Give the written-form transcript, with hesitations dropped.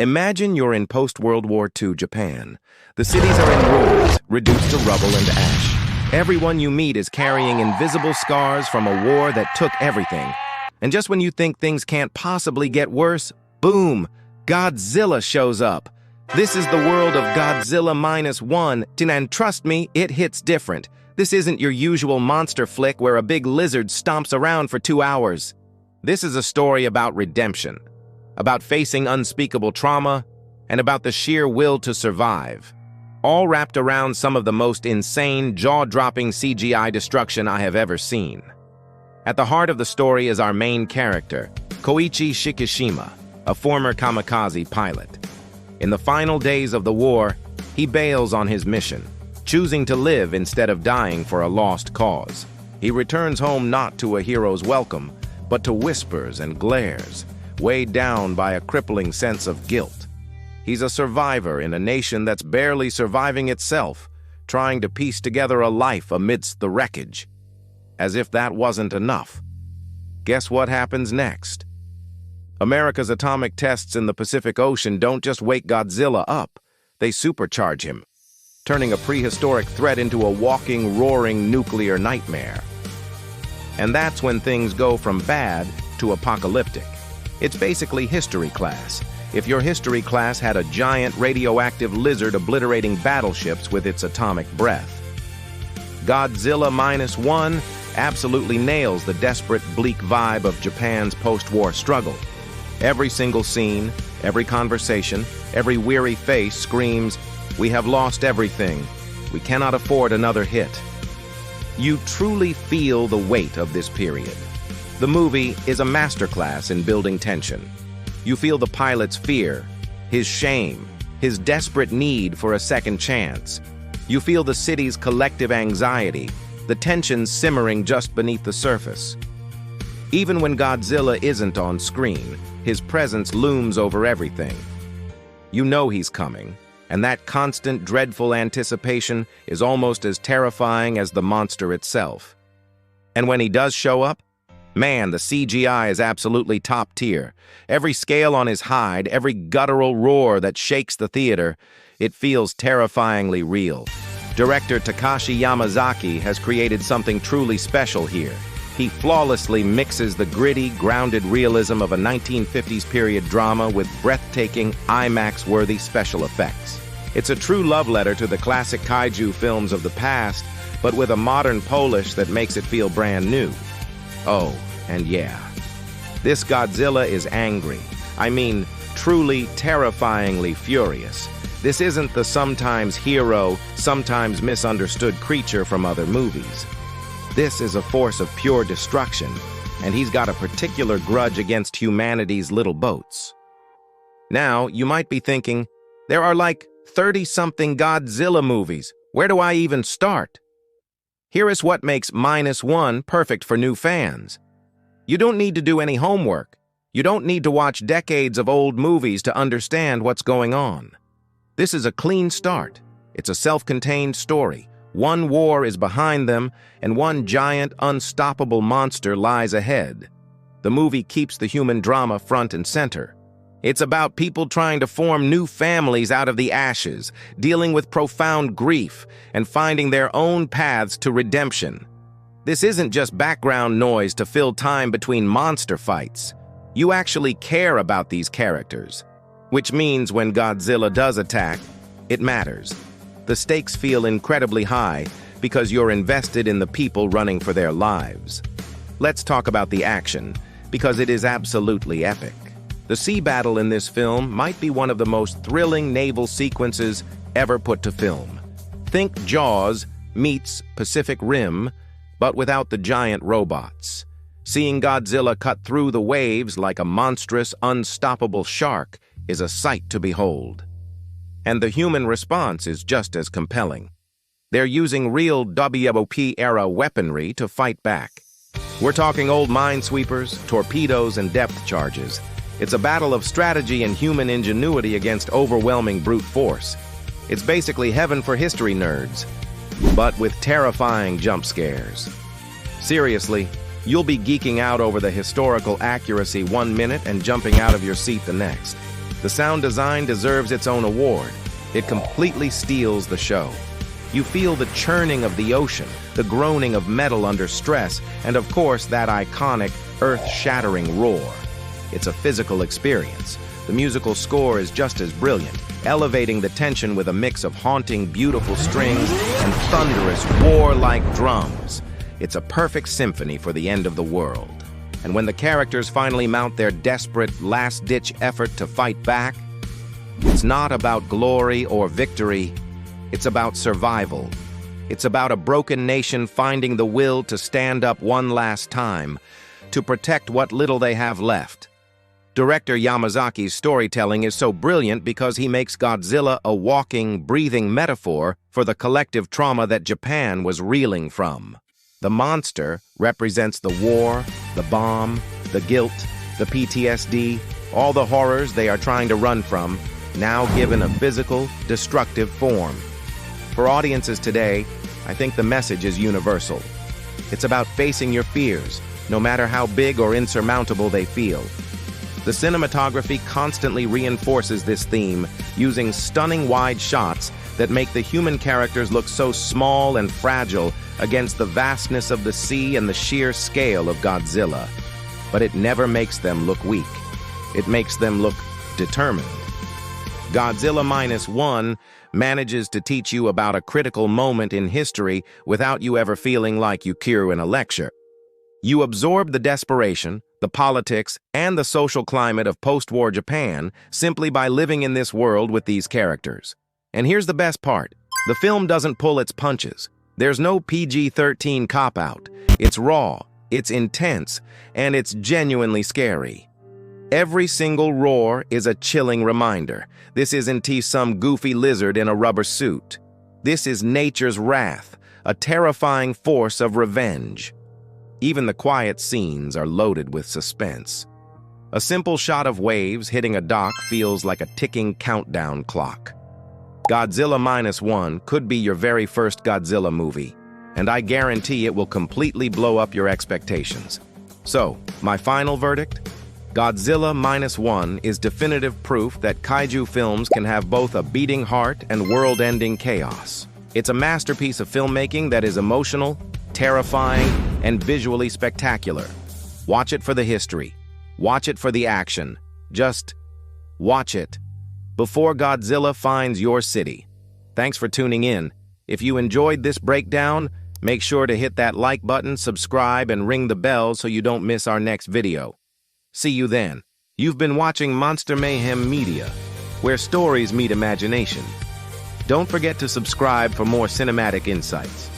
Imagine you're in post-World War II Japan. The cities are in ruins, reduced to rubble and ash. Everyone you meet is carrying invisible scars from a war that took everything. And just when you think things can't possibly get worse, boom, Godzilla shows up. This is the world of Godzilla Minus One, and trust me, it hits different. This isn't your usual monster flick where a big lizard stomps around for 2 hours. This is a story about redemption, about facing unspeakable trauma, and about the sheer will to survive, all wrapped around some of the most insane, jaw-dropping CGI destruction I have ever seen. At the heart of the story is our main character, Koichi Shikushima, a former kamikaze pilot. In the final days of the war, he bails on his mission, choosing to live instead of dying for a lost cause. He returns home not to a hero's welcome, but to whispers and glares, weighed down by a crippling sense of guilt. He's a survivor in a nation that's barely surviving itself, trying to piece together a life amidst the wreckage. As if that wasn't enough, guess what happens next? America's atomic tests in the Pacific Ocean don't just wake Godzilla up, they supercharge him, turning a prehistoric threat into a walking, roaring nuclear nightmare. And that's when things go from bad to apocalyptic. It's basically history class. If your history class had a giant radioactive lizard obliterating battleships with its atomic breath. Godzilla Minus One absolutely nails the desperate, bleak vibe of Japan's post-war struggle. Every single scene, every conversation, every weary face screams, "We have lost everything. We cannot afford another hit." You truly feel the weight of this period. The movie is a masterclass in building tension. You feel the pilot's fear, his shame, his desperate need for a second chance. You feel the city's collective anxiety, the tension simmering just beneath the surface. Even when Godzilla isn't on screen, his presence looms over everything. You know he's coming, and that constant, dreadful anticipation is almost as terrifying as the monster itself. And when he does show up, man, the CGI is absolutely top tier. Every scale on his hide, every guttural roar that shakes the theater, it feels terrifyingly real. Director Takashi Yamazaki has created something truly special here. He flawlessly mixes the gritty, grounded realism of a 1950s period drama with breathtaking, IMAX-worthy special effects. It's a true love letter to the classic Kaiju films of the past, but with a modern polish that makes it feel brand new. Oh, and yeah, this Godzilla is angry. I mean, truly terrifyingly furious. This isn't the sometimes hero, sometimes misunderstood creature from other movies. This is a force of pure destruction, and he's got a particular grudge against humanity's little boats. Now, you might be thinking, there are like 30-something Godzilla movies. Where do I even start? Here is what makes Minus One perfect for new fans. You don't need to do any homework. You don't need to watch decades of old movies to understand what's going on. This is a clean start. It's a self-contained story. One war is behind them, and one giant, unstoppable monster lies ahead. The movie keeps the human drama front and center. It's about people trying to form new families out of the ashes, dealing with profound grief, and finding their own paths to redemption. This isn't just background noise to fill time between monster fights. You actually care about these characters, which means when Godzilla does attack, it matters. The stakes feel incredibly high because you're invested in the people running for their lives. Let's talk about the action, because it is absolutely epic. The sea battle in this film might be one of the most thrilling naval sequences ever put to film. Think Jaws meets Pacific Rim, but without the giant robots. Seeing Godzilla cut through the waves like a monstrous, unstoppable shark is a sight to behold. And the human response is just as compelling. They're using real WOP-era weaponry to fight back. We're talking old minesweepers, torpedoes, and depth charges. It's a battle of strategy and human ingenuity against overwhelming brute force. It's basically heaven for history nerds, but with terrifying jump scares. Seriously, you'll be geeking out over the historical accuracy 1 minute and jumping out of your seat the next. The sound design deserves its own award. It completely steals the show. You feel the churning of the ocean, the groaning of metal under stress, and of course that iconic, earth-shattering roar. It's a physical experience. The musical score is just as brilliant, elevating the tension with a mix of haunting, beautiful strings and thunderous, war-like drums. It's a perfect symphony for the end of the world. And when the characters finally mount their desperate, last-ditch effort to fight back, it's not about glory or victory. It's about survival. It's about a broken nation finding the will to stand up one last time, to protect what little they have left. Director Yamazaki's storytelling is so brilliant because he makes Godzilla a walking, breathing metaphor for the collective trauma that Japan was reeling from. The monster represents the war, the bomb, the guilt, the PTSD, all the horrors they are trying to run from, now given a physical, destructive form. For audiences today, I think the message is universal. It's about facing your fears, no matter how big or insurmountable they feel. The cinematography constantly reinforces this theme, using stunning wide shots that make the human characters look so small and fragile against the vastness of the sea and the sheer scale of Godzilla. But it never makes them look weak. It makes them look determined. Godzilla Minus One manages to teach you about a critical moment in history without you ever feeling like you hear in a lecture. You absorb the desperation, the politics, and the social climate of post-war Japan simply by living in this world with these characters. And here's the best part. The film doesn't pull its punches. There's no PG-13 cop-out. It's raw, it's intense, and it's genuinely scary. Every single roar is a chilling reminder. This isn't some goofy lizard in a rubber suit. This is nature's wrath, a terrifying force of revenge. Even the quiet scenes are loaded with suspense. A simple shot of waves hitting a dock feels like a ticking countdown clock. Godzilla Minus One could be your very first Godzilla movie, and I guarantee it will completely blow up your expectations. So, my final verdict? Godzilla Minus One is definitive proof that kaiju films can have both a beating heart and world-ending chaos. It's a masterpiece of filmmaking that is emotional, terrifying, and visually spectacular. Watch it for the history. Watch it for the action. Just watch it before Godzilla finds your city. Thanks for tuning in. If you enjoyed this breakdown, make sure to hit that like button, subscribe, and ring the bell so you don't miss our next video. See you then. You've been watching Monster Mayhem Media, where stories meet imagination. Don't forget to subscribe for more cinematic insights.